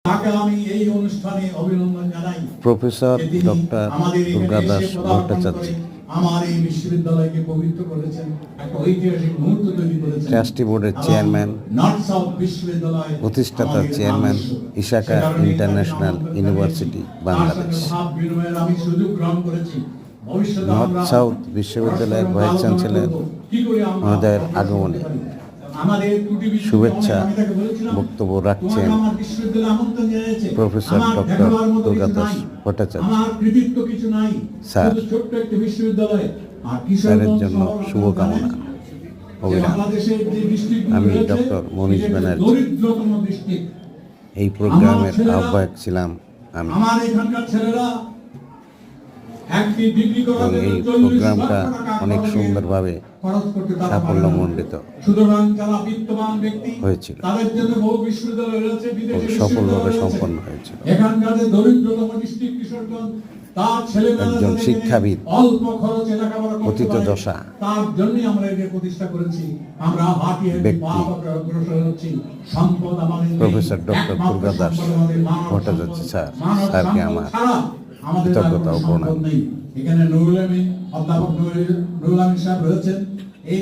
তাকে আমি এই অনুষ্ঠানে অভিনন্দন জানাই। প্রফেসর ডক্টর দুর্গাদাস ভট্টাচার্য আমার এই বিশ্ববিদ্যালয়কে পবিত্র করেছেন, একটা ঐতিহাসিক মুহূর্ত তৈরি করেছেন। ট্রাস্টি বোর্ডের চেয়ারম্যান, নর্থ সাউথ বিশ্ববিদ্যালয় প্রতিষ্ঠাতা chairman, Ishakha international university Bangladesh. আমি সুযোগ গ্রহণ করেছি। নর্থ সাউথ বিশ্ববিদ্যালয়ের ভাইস চ্যান্সেলর মহোদয়ের আগমনে শুভেচ্ছা বক্তব্য রাখছেন প্রফেসর ডক্টর দুর্গাদাস ভট্টাচার্য। স্যারের জন্য শুভকামনা অভিনন্দন। আমি ডক্টর মনীষ ব্যানার্জি, এই প্রোগ্রামের আহ্বায়ক ছিলাম আমি। এবং এই প্রোগ্রামটা অনেক সুন্দরভাবে সাফল্যমণ্ডিত হয়েছিল এবং সফলভাবে সম্পন্ন হয়েছিল। একজন শিক্ষাবিদ, অতীত দশা ব্যক্তি প্রফেসর ডক্টর দুর্গাদাস ভট্টাচার্য স্যারকে আমার কৃতজ্ঞতা ও প্রণাম। এখানে নুরুল আমিন, অধ্যাপক নুরুল আমিন সাহেব রয়েছেন।